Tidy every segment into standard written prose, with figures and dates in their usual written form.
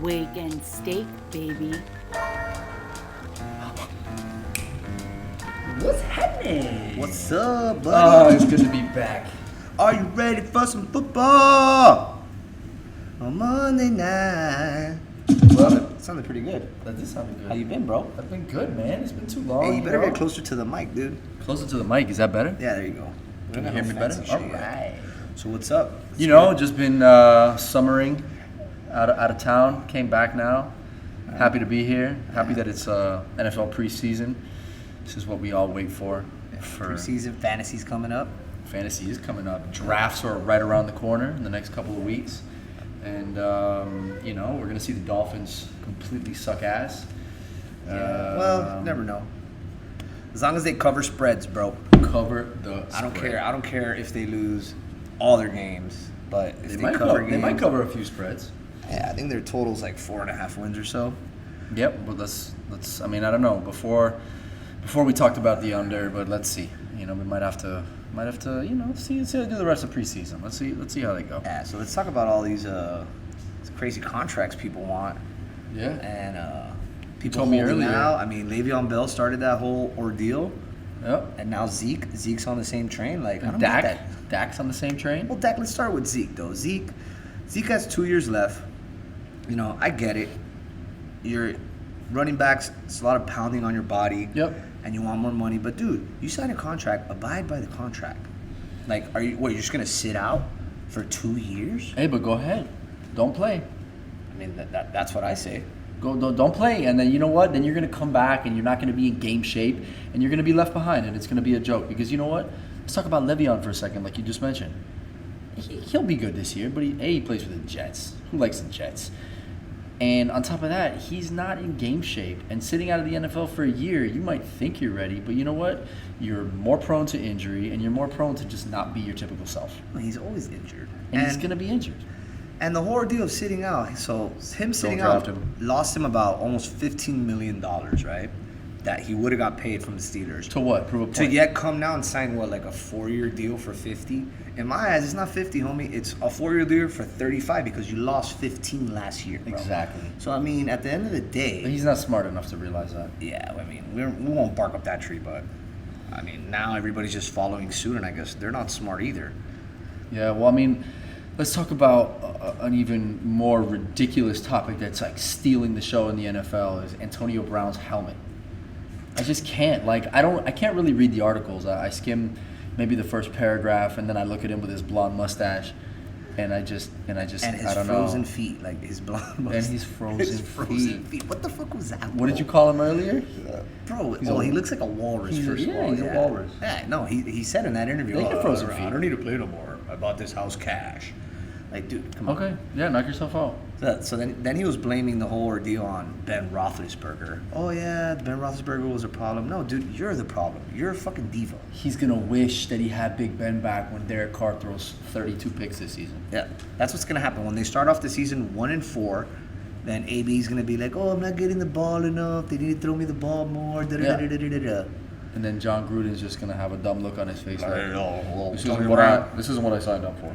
wake and steak, baby. What's happening? What's up, buddy? Oh, it's good to be back. Are you ready for some football? On Monday night. Love it. Sounded pretty good. That did sound good. How you been, bro? I've been good, man. It's been too long. Hey, you better know? get closer to the mic, dude. Closer to the mic. Is that better? Yeah, there you go. Can you hear me better? All right. So what's up? You know, just been summering out of town. Came back now. Happy to be here. Happy that it's NFL preseason. This is what we all wait for. Preseason fantasy's coming up. Fantasy is coming up. Drafts are right around the corner in the next couple of weeks. And, you know, we're going to see the Dolphins completely suck ass. Well, never know. As long as they cover spreads, bro. Cover the I don't spread. care. I don't care if they lose all their games, but if They they, might cover cover. games, They might cover a few spreads. Yeah, I think their total's like 4.5 wins or so. Yep, but let's. I mean, I don't know. Before we talked about the under, but let's see. You know, we might have to. You know, see how they do the rest of preseason. Let's see how they go. Yeah, so let's talk about all these crazy contracts people want, Yeah. and people told me holding earlier. out. I mean, Le'Veon Bell started that whole ordeal, Yep. and now Zeke's on the same train. Like, I don't And get that. Dak's on the same train. Well, Dak, let's start with Zeke though. Zeke has 2 years left. You know, I get it. You're running backs. It's a lot of pounding on your body. Yep. And you want more money, but dude, you signed a contract. Abide by the contract. Like, you're just gonna sit out for 2 years? Hey, but go ahead. Don't play. I mean, that's what I say. Don't play, and then you know what? Then you're gonna come back, and you're not gonna be in game shape, and you're gonna be left behind, and it's gonna be a joke. Because you know what? Let's talk about Le'Veon for a second, like you just mentioned. He'll be good this year, but he plays for the Jets. Who likes the Jets? And on top of that, he's not in game shape. And sitting out of the NFL for a year, you might think you're ready, but you know what? You're more prone to injury, and you're more prone to just not be your typical self. Well, he's always injured, And he's gonna be injured. And the whole ordeal of sitting out. So him sitting draft out him. lost him about almost $15 million, right? That he would have got paid from the Steelers. To what? Prove a point. To yet come now and sign like a 4-year deal for 50. In my eyes, it's not 50, homie. It's a 4-year deal for 35 because you lost 15 last year, bro. Exactly. So I mean, at the end of the But day, he's not smart enough to realize that. yeah. I mean, we won't bark up that tree, but I mean, now everybody's just following suit, and I guess they're not smart either. Yeah, well, I mean, let's talk about an even more ridiculous topic that's like stealing the show in the NFL is Antonio Brown's helmet. I just can't. Like, I can't really read the articles. I skim maybe the first paragraph, and then I look at him with his blonde mustache, and I just And his I don't frozen know. feet, like his blonde. And his frozen feet. What the fuck was that? What did you call him earlier? Bro, He's well, a- he looks like a walrus, he's a- first of yeah, all. he's a walrus. Yeah, no, he said in that interview, They get frozen feet. I don't need to play no more. I bought this house cash. Like, dude, come on. Okay, yeah, knock yourself out. So then he was blaming the whole ordeal on Ben Roethlisberger. Oh, yeah, Ben Roethlisberger was a problem. No, dude, you're the problem. You're a fucking diva. He's gonna wish that he had Big Ben back when Derek Carr throws 32 picks this season. Yeah, that's what's going to happen. When they start off the season 1-4, then AB's going to be like, oh, I'm not getting the ball enough. They need to throw me the ball more. Da-da-da-da-da-da. And then John Gruden's just gonna have a dumb look on his face. Like, this Tony isn't what I signed up for.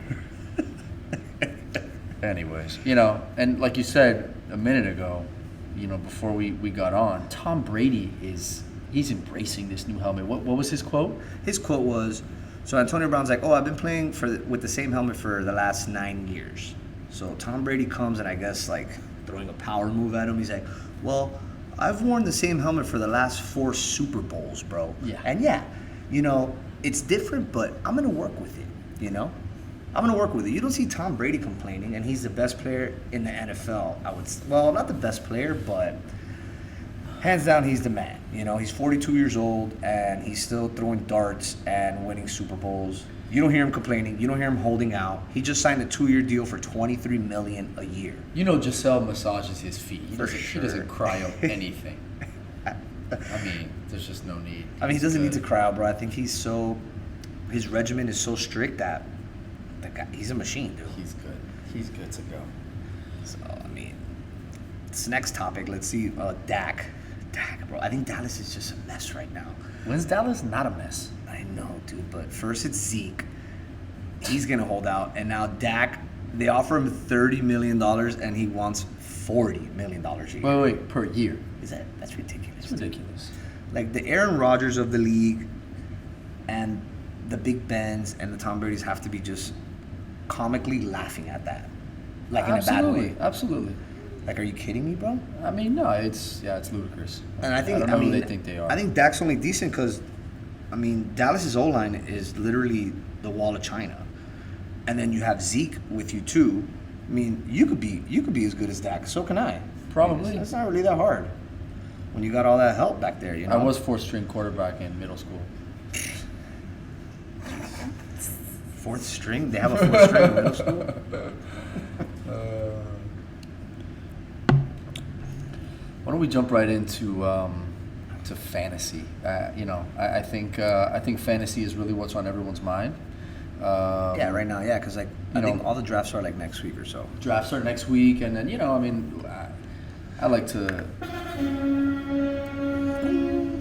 Anyways, you know, and like you said a minute ago, you know, before we got on, Tom Brady he's embracing this new helmet. What was his quote? His quote was, so Antonio Brown's like, oh, I've been playing with the same helmet for the last 9 years. So Tom Brady comes and I guess like throwing a power move at him. He's like, well, I've worn the same helmet for the last 4 Super Bowls, bro. Yeah. And yeah, you know, it's different, but I'm going to work with it, you know? I'm going to work with it. You don't see Tom Brady complaining, and he's the best player in the NFL. Well, not the best player, but hands down, he's the man. You know, he's 42 years old, and he's still throwing darts and winning Super Bowls. You don't hear him complaining. You don't hear him holding out. He just signed a 2-year deal for $23 million a year. You know, Giselle massages his feet. He For doesn't sure. cry out anything. I mean, there's just no need. I mean, he doesn't need to cry out, bro. I think his regimen is so strict that the guy, he's a machine, dude. He's good. He's good to go. So, I mean, this next topic, let's see, Dak. Dak, bro. I think Dallas is just a mess right now. When's Dallas not a mess? I know, dude, but first it's Zeke. He's going to hold out. And now Dak, they offer him $30 million, and he wants $40 million a year. Wait, per year. That's ridiculous. It's ridiculous. Like the Aaron Rodgers of the league and the Big Bens and the Tom Brady's have to be just comically laughing at that. Like in a bad way. Absolutely. Like, are you kidding me, bro? I mean, no, it's ludicrous. And I think don't know who they think they are. I think Dak's only decent because, I mean, Dallas's O-line is literally the wall of China, and then you have Zeke with you too. I mean, you could be as good as Dak. So can I. Probably. It's not really that hard when you got all that help back there. You know. I was 4th-string quarterback in middle school. 4th string? They have a 4th string in middle school. Why don't we jump right into to fantasy? I think fantasy is really what's on everyone's mind. Yeah, right now, yeah, because I think all the drafts are like next week or so. Drafts are next week, and then I like to.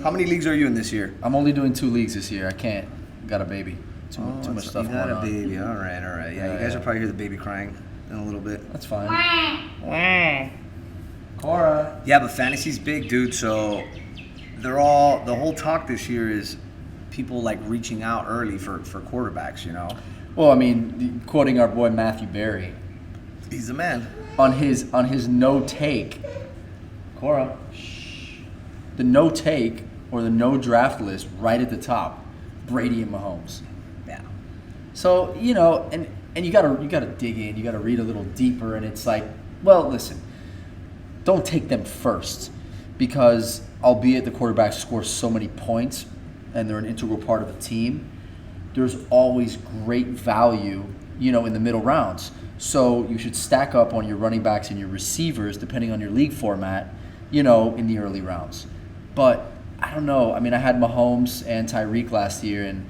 How many leagues are you in this year? I'm only doing 2 leagues this year. I can't. Got a baby. Too much stuff you going got a on. baby. All right. Yeah, you guys will probably hear the baby crying in a little bit. That's fine. Cora. Yeah, but fantasy's big, dude. So the whole talk this year is people like reaching out early for quarterbacks. You know. Well, I mean, quoting our boy Matthew Berry. He's the man. On his no take, Cora. The no take or the no draft list right at the top, Brady and Mahomes. Yeah. So and you gotta dig in. You gotta read a little deeper, and it's like, well, listen. Don't take them first, because albeit the quarterbacks score so many points and they're an integral part of the team, there's always great value, in the middle rounds. So you should stack up on your running backs and your receivers, depending on your league format, in the early rounds. But I don't know. I mean, I had Mahomes and Tyreek last year, and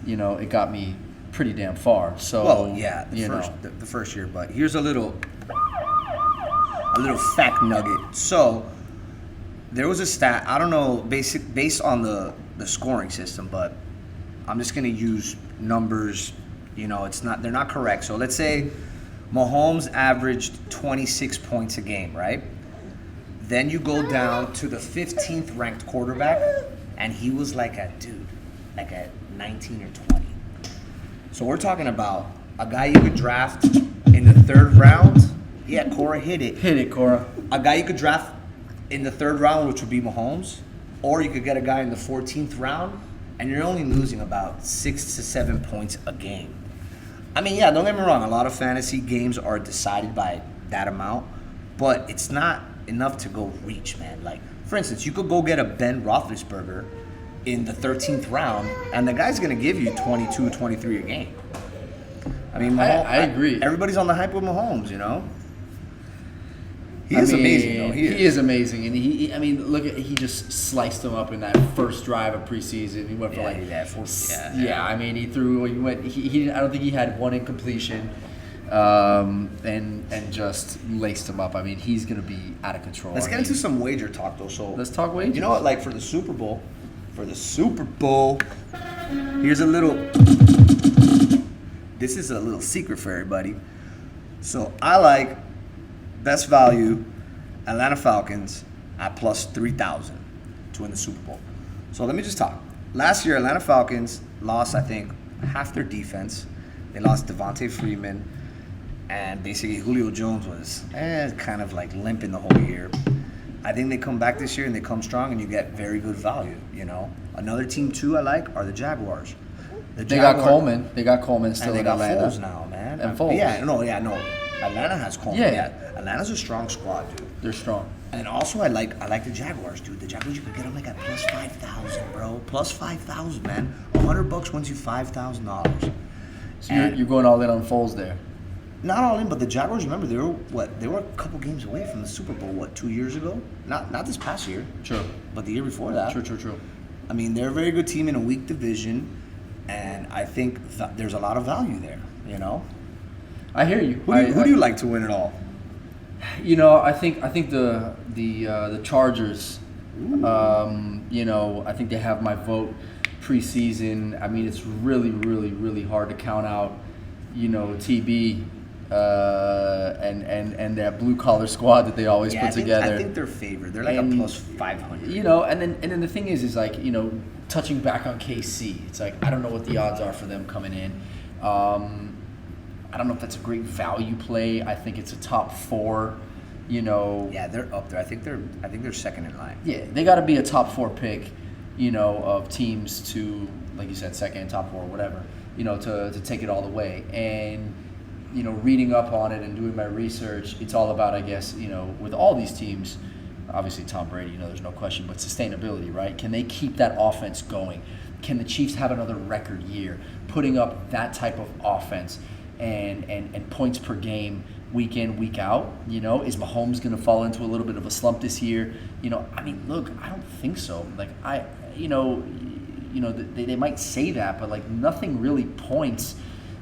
it got me pretty damn far. So well, yeah, the first year. But here's a little fact nugget. So there was a stat, I don't know, based on the scoring system, but I'm just gonna use numbers. They're not correct. So let's say Mahomes averaged 26 points a game, right? Then you go down to the 15th ranked quarterback, and he was like a 19 or 20. So we're talking about a guy you could draft in the 3rd round. Yeah, Cora hit it. Hit it, Cora. A guy you could draft in the 3rd round, which would be Mahomes, or you could get a guy in the 14th round, and you're only losing about 6 to 7 points a game. I mean, yeah, don't get me wrong. A lot of fantasy games are decided by that amount, but it's not enough to go reach, man. Like, for instance, you could go get a Ben Roethlisberger in the 13th round, and the guy's going to give you 22, 23 a game. I mean, I agree. Everybody's on the hype with Mahomes, He is amazing, though. He is amazing, and he just sliced them up in that first drive of preseason. He went for I mean, he threw. He went. He I don't think he had one incompletion, and just laced them up. I mean, he's gonna be out of control. Let's get into some wager talk, though. So let's talk wagers. You know what? Like for the Super Bowl, here's a little. This is a little secret for everybody. So I like best value Atlanta Falcons at plus 3,000 to win the Super Bowl. So let me just talk. Last year, Atlanta Falcons lost, I think, half their defense. They lost Devontae Freeman, and basically Julio Jones was kind of like limping the whole year. I think they come back this year and they come strong, and you get very good value. Another team too I like are the Jaguars. They got Coleman. They got Coleman still in Atlanta. And they got Foles now, man. And Foles. No. Atlanta has Coleman. Yeah. Atlanta's a strong squad, dude. They're strong. And also, I like the Jaguars, dude. The Jaguars, you could get them like at plus 5,000, bro. Plus 5,000, man. $100 wins you $5,000. So you're going all in on Foles there. Not all in, but the Jaguars. Remember, they were a couple games away from the Super Bowl. 2 years ago? Not this past year. True. But the year before that. True. I mean, they're a very good team in a weak division, and I think there's a lot of value there. I hear you. Who do you like to win it all? I think the Chargers. I think they have my vote preseason. I mean, it's really, really, really hard to count out, TB and that blue collar squad that they always put together. I think they're favored. They're like a plus 500. You know, and then the thing is like, you know, touching back on KC, it's like I don't know what the odds are for them coming in. I don't know if that's a great value play. I think it's a top 4. You know. Yeah, they're up there. I think they're second in line. Yeah, they got to be a top 4 pick. You know, of teams to, like you said, second, top 4, whatever. You know, to take it all the way. And you know, reading up on it and doing my research, it's all about, I guess, you know, with all these teams, obviously Tom Brady, you know, there's no question, but sustainability, right? Can they keep that offense going? Can the Chiefs have another record year, putting up that type of offense and points per game week in, week out? You know, is Mahomes going to fall into a little bit of a slump this year? You know, I mean, look, I don't think so. Like, you know, they might say that, but like nothing really points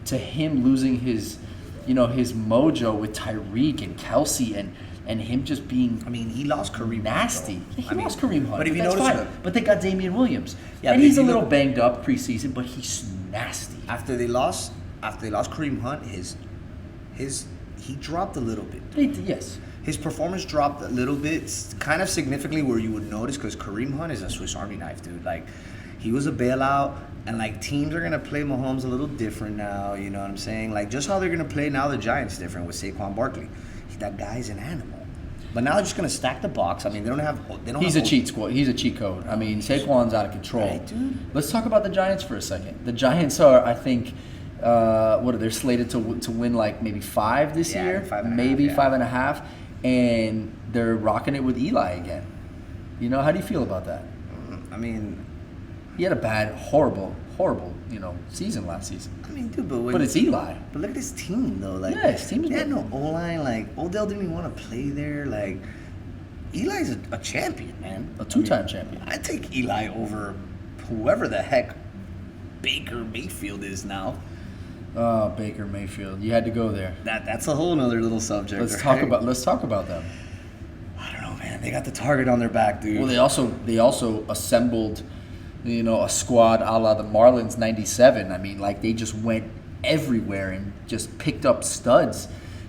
to him losing his, you know, his mojo with Tyreek and Kelsey and him just being. I mean, he lost Kareem nasty. Hunt, Yeah, he lost Kareem Hunt. But if you that's notice, fine. But they got Damian Williams, Yeah, and but he's if a you little look- banged up preseason, but he's nasty. after they lost Kareem Hunt, he dropped a little bit. Yes. His performance dropped a little bit, kind of significantly, where you would notice, because Kareem Hunt is a Swiss Army knife, dude. Like, he was a bailout, and like teams are gonna play Mahomes a little different now. You know what I'm saying? Like, just how they're gonna play now, the Giants different with Saquon Barkley. That guy's an animal. But now they're just gonna stack the box. I mean, they don't have. He's a cheat squad. He's a cheat code. I mean, Saquon's out of control. Right, dude. Let's talk about the Giants for a second. The Giants are, I think, what are they slated to win like maybe 5 this Yeah, year, 5.5, maybe yeah. 5.5, and they're rocking it with Eli again. You know, how do you feel about that? I mean, He had a bad, horrible, you know, season last season. dude, But it's Eli. But look at his team, though. Like, Yeah, his team's they had good. no O-line. Like, Odell didn't even want to play there. Like, Eli's a champion, man. A 2-time champion. I take Eli over whoever the heck Baker Mayfield is now. Oh, Baker Mayfield. You had to go there. That's a whole nother little subject. Let's right? talk about them. I don't know, man. They got the target on their back, dude. Well, they also assembled, you know, a squad a la the Marlins '97. I mean, like they just went everywhere and just picked up studs.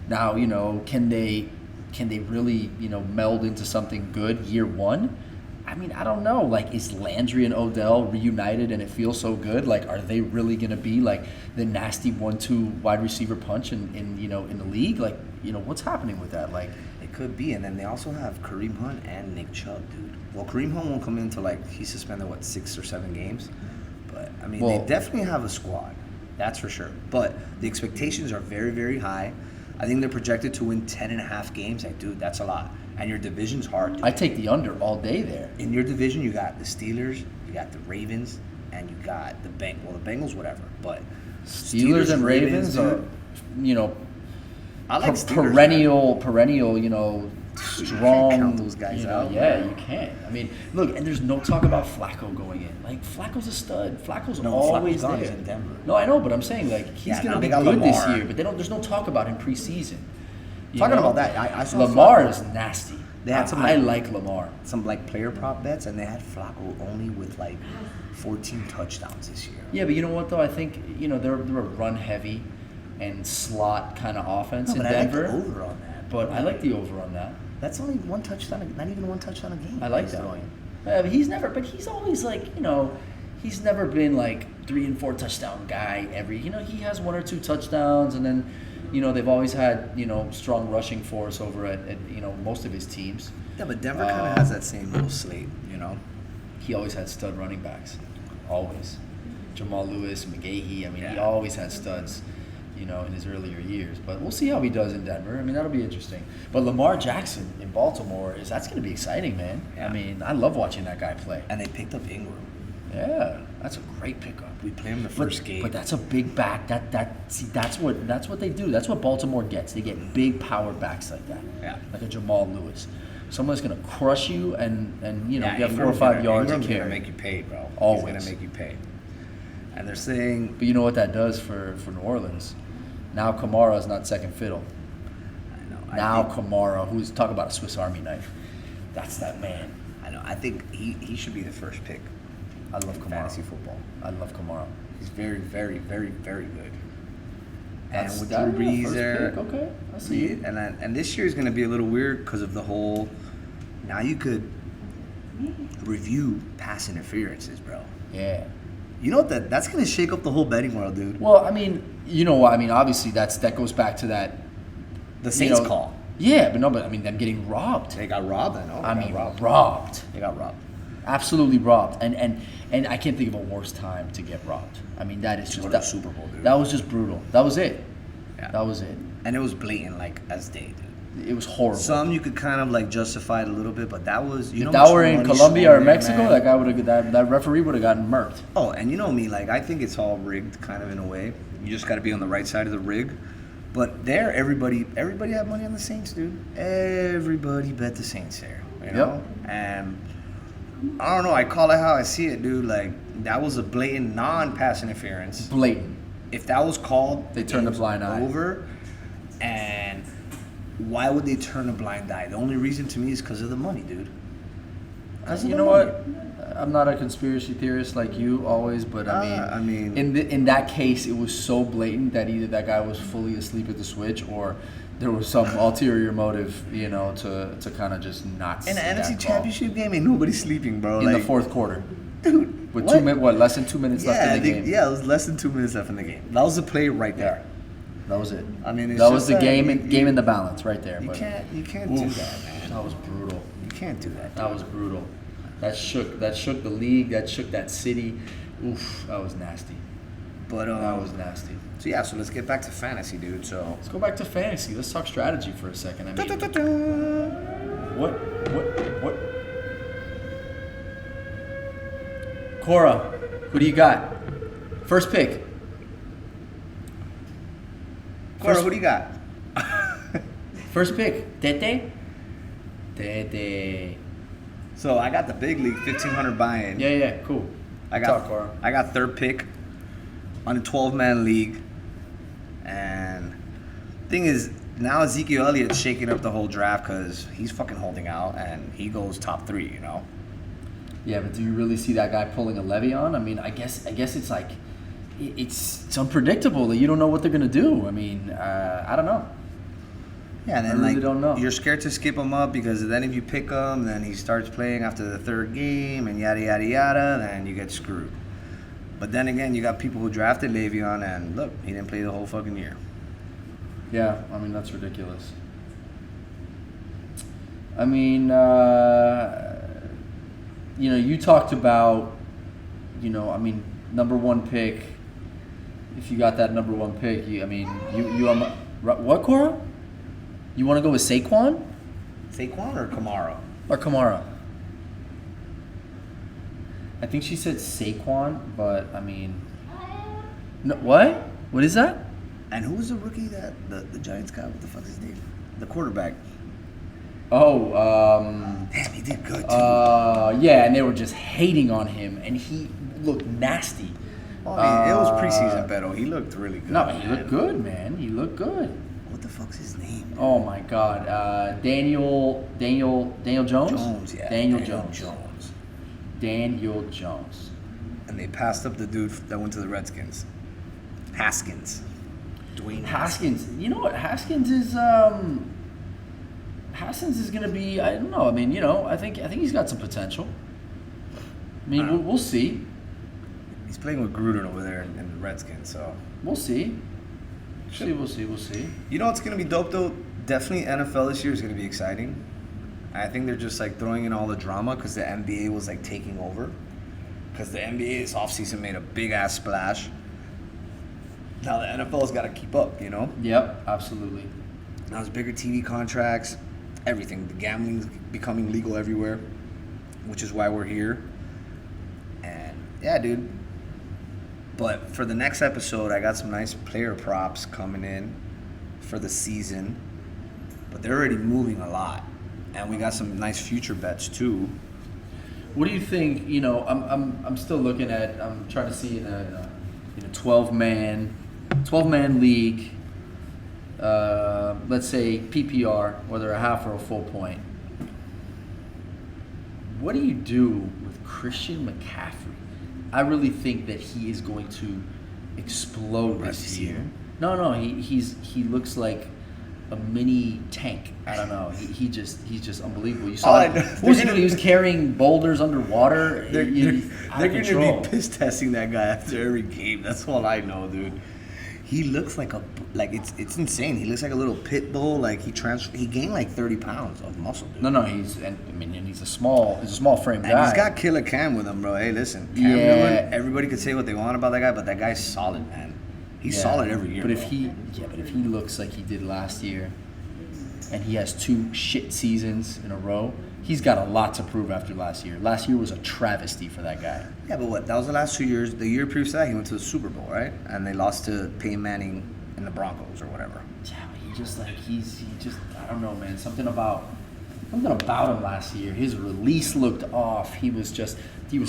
Now, you know, can they really, you know, meld into something good year one? I mean, I don't know. Like, is Landry and Odell reunited and it feels so good? Like, are they really going to be like the nasty 1-2 wide receiver punch in you know, in the league? Like, you know, what's happening with that? Like, It could be, and then they also have Kareem Hunt and Nick Chubb, dude. Well, Kareem Hunt won't come in until like he's suspended 6 or 7 games, but I mean Well- they definitely have a squad, that's for sure. But the expectations are very, very high. I think they're projected to win 10.5 games. Like, dude, that's a lot. And your division's hard, dude. I take the under all day there. In your division, you got the Steelers, you got the Ravens, and you got the Bengals, whatever. But Steelers and Ravens are, dude, you know, I like Steelers, man. perennial, you know, You strong. can't count those guys you know, out, Yeah, man. you can't. I mean, look, and there's no talk about Flacco going in. Like, Flacco's a stud. Flacco's No, always Flacco's gone. there. He's in Denver. No, I know, but I'm saying like he's Yeah, gonna now be they got good this Lamar. year. But there's no talk about him preseason. You Talking know? about that, I saw Lamar Flacco. is nasty. They had some, I like- like Lamar. Some like player prop bets, and they had Flacco only with like 14 touchdowns this year. Yeah, but you know what though? I think you know they're a run heavy and slot kind of offense No, in but I like Denver. the over on that. But I like the over on that. That's only one touchdown, not even one touchdown a game. I like he's that. throwing. But he's always like, you know, he's never been like 3 and 4 touchdown guy you know, he has 1 or 2 touchdowns, and then, you know, they've always had, you know, strong rushing force over at you know, most of his teams. Yeah, but Denver kind of has that same little slate, you know. He always had stud running backs. Always. Jamal Lewis, McGahee, I mean, he Yeah. always had studs, you know, in his earlier years. But we'll see how he does in Denver. I mean, that'll be interesting. But Lamar Jackson in Baltimore, that's going to be exciting, man. Yeah. I mean, I love watching that guy play. And they picked up Ingram. Yeah, that's a great pickup. We played him the first game. But that's a big back. That's what they do. That's what Baltimore gets. They get big power backs like that. Yeah. Like a Jamal Lewis. Someone's gonna crush you and you know, get 4 or Ingram's 5 gonna- yards of Ingram's gonna carry. make you pay, bro. Always. He's gonna make you pay. And they're saying, But you know what that does for New Orleans? Now Kamara is not second fiddle. I know. Now Kamara, who's talk about a Swiss Army knife. That's that man. I know. I think he should be the first pick. I love in Kamara. fantasy football. I love Kamara. He's very, very, very, very good. And That's with that, Drew Brees first there, pick, okay, I see it. and this year is going to be a little weird because of the whole. Now you could review pass interferences, bro. Yeah. You know what? That's going to shake up the whole betting world, dude. Well, I mean, you know what? I mean, obviously that goes back to that. The Saints you know, call. Yeah, but I mean, them getting robbed. They got robbed, I know. I mean, robbed. They got robbed. Absolutely robbed. And I can't think of a worse time to get robbed. I mean, that is just Won that the Super Bowl, dude. That was just brutal. That was it. Yeah. That was it. And it was blatant, like, as day, dude. It was horrible. Some you could kind of, like, justify it a little bit, but that was, you know, if that were in money Colombia swung or there, Mexico, man. that guy would have that referee would have gotten murked. Oh, and you know me, like, I think it's all rigged, kind of in a way. You just got to be on the right side of the rig. But there, everybody had money on the Saints, dude. Everybody bet the Saints there, you know. And I don't know, I call it how I see it, dude. Like, that was a blatant non-pass interference. Blatant. If that was called, They turned a blind eye. over. And why would they turn a blind eye? The only reason to me is because of the money, dude. You know what? I'm not a conspiracy theorist like you always, but I mean, in that case, it was so blatant that either that guy was fully asleep at the switch, or there was some ulterior motive, you know, to kind of just not. In the see NFC that call. Championship game, ain't nobody sleeping, bro. In like, the fourth quarter, dude. with what? less than 2 minutes left in the game. Yeah, it was less than 2 minutes left in the game. That was the play right there. That was it. I mean, it's that just was the that game you- in the balance right there. You but can't do oof, that, man. That was brutal. You can't do that. That was brutal. That shook the league. That shook that city. Oof, that was nasty. But That was nasty. So yeah, so let's get back to fantasy, dude. So Let's go back to fantasy. Let's talk strategy for a second. I mean, what? Cora, who do you got? First pick. Cora, what do you got? First pick. Tete. So I got the big league, 1,500 buy-in. Yeah, cool. Talk, Cora. I got third pick on a 12-man league, and thing is now Ezekiel Elliott's shaking up the whole draft because he's fucking holding out and he goes top 3, you know. Yeah, but do you really see that guy pulling a levy on? I mean, I guess it's like it's unpredictable that you don't know what they're gonna do. I mean, I don't know. Yeah, and then I really don't know. You're scared to skip him up because then if you pick him, then he starts playing after the third game and yada yada yada, then you get screwed. But then again, you got people who drafted Le'Veon and look, he didn't play the whole fucking year. Yeah, I mean that's ridiculous. I mean, you talked about, number one pick. If you got that number one pick, you what, Cora? You want to go with Saquon? Saquon or Kamara? Or Kamara? I think she said Saquon, but I mean, no, what? What is that? And who was the rookie that the Giants got? What the fuck is his name? The quarterback. Oh, Damn, he did good too. yeah, and they were just hating on him, and he looked nasty. Well, I mean, it was preseason, Beto. He looked really good. No, he looked good, man. He looked good. What the fuck's his name? Man? Oh my God, Daniel Jones. Jones, yeah. Daniel Jones. Daniel Jones. And they passed up the dude that went to the Redskins. Haskins. Dwayne Haskins. You know what? Haskins is going to be. I don't know. I mean, I think he's got some potential. I mean, we'll see. He's playing with Gruden over there in the Redskins, so We'll see. We'll see. You know what's gonna be dope though? Definitely NFL this year is gonna be exciting. I think they're just like throwing in all the drama because the NBA was like taking over. Because the NBA this offseason made a big ass splash. Now the NFL's got to keep up, you know. Yep, absolutely. Now there's bigger TV contracts, everything. The gambling's becoming legal everywhere, which is why we're here. And yeah, dude. But for the next episode, I got some nice player props coming in for the season. But they're already moving a lot, and we got some nice future bets too. What do you think? I'm still looking at. I'm trying to see in a 12-man league. Let's say PPR, whether a half or a full point. What do you do with Christian McCaffrey? I really think that he is going to explode this year. No, he looks like a mini tank. I don't know. He's just unbelievable. You saw what was he doing? He was carrying boulders underwater. They're going control. to be piss testing that guy after every game. That's all I know, dude. He looks like it's insane. He looks like a little pit bull. Like he gained like 30 pounds of muscle, dude. No, he's a small frame guy. And he's got killer Cam with him, bro. Hey, listen, Cam Newton, everybody could say what they want about that guy, but that guy's solid, man. He's solid every year. But if he looks like he did last year, and he has 2 shit seasons in a row, he's got a lot to prove after last year. Last year was a travesty for that guy. Yeah, but what? That was the last 2 years. The year previous to that, he went to the Super Bowl, right? And they lost to Peyton Manning and the Broncos or whatever. Yeah, but he just I don't know, man. Something about him last year. His release looked off. He was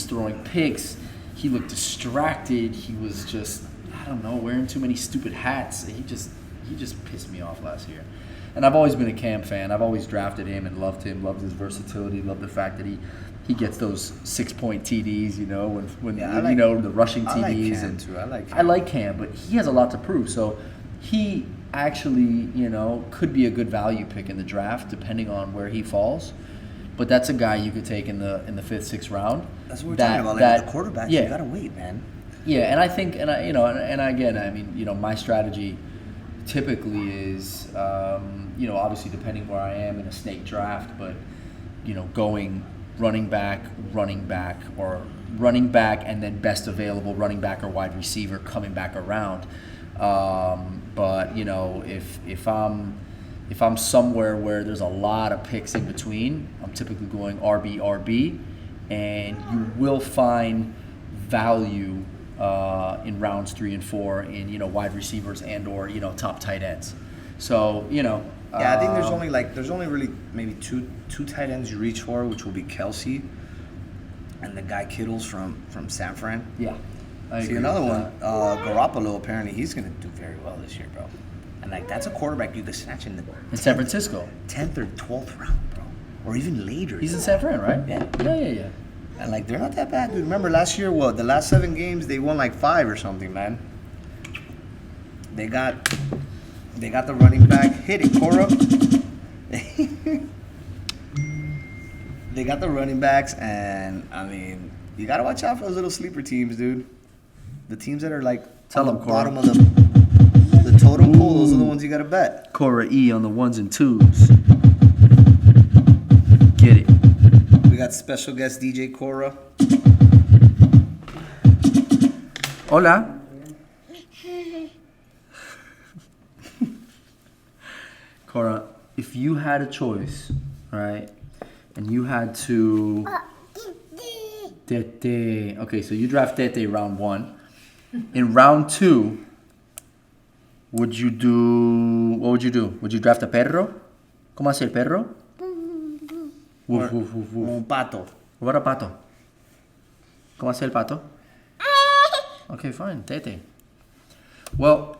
throwing picks. He looked distracted. He was just, I don't know, wearing too many stupid hats. He just pissed me off last year. And I've always been a Cam fan. I've always drafted him and loved him. Loved his versatility. Loved the fact that he gets those 6-point TDs. You know, when the rushing TDs. I like Cam and too. I like Cam, but he has a lot to prove. So he actually, could be a good value pick in the draft depending on where he falls. But that's a guy you could take in the 5th, 6th round. That's what we're talking about. Like the quarterback, you gotta wait, man. Yeah, and I think, my strategy typically is, obviously depending where I am in a snake draft, but, going running back, or running back and then best available running back or wide receiver coming back around. But if I'm somewhere where there's a lot of picks in between, I'm typically going RB, and you will find value in rounds 3 and 4 in wide receivers and or top tight ends. So I think there's only really maybe two tight ends you reach for, which will be Kelsey and the guy Kittles from San Fran. Yeah. See, another one, Garoppolo, apparently he's going to do very well this year, bro. And, that's a quarterback you could snatch in San Francisco. 10th or 12th round, bro. Or even later. He's in San Fran, right? Yeah. And, they're not that bad, dude. Remember last year, the last 7 games, they won, 5 or something, man. They got the running back. Hit it, Cora. They got the running backs, and, you got to watch out for those little sleeper teams, dude. The teams that are Tell on them, the bottom of the totem pole, those are the ones you gotta bet. Cora E on the 1s and 2s. Get it. We got special guest DJ Cora. Hola. Cora, if you had a choice, right, and you had to... Tete. Okay, so you draft Tete round 1. In round 2, what would you do? Would you draft a perro? ¿Cómo hace el perro? Woof, woof, woof, woof. Un pato. What about a pato? ¿Cómo hace el pato? Okay, fine. Tete. Well,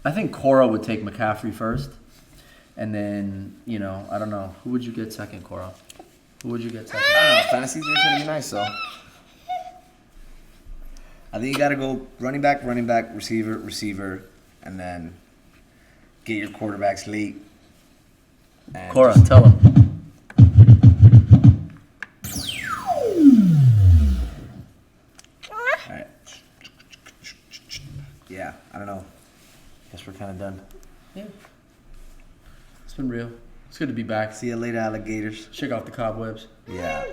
I think Cora would take McCaffrey first. And then, I don't know. Who would you get second, Cora? Who would you get second? I don't know. Fantasy's just going to be nice, though. I think you got to go running back, receiver, and then get your quarterbacks late. And Cora, tell him. All right. Yeah, I don't know. Guess we're kind of done. Yeah. It's been real. It's good to be back. See you later, alligators. Shake off the cobwebs. Yeah.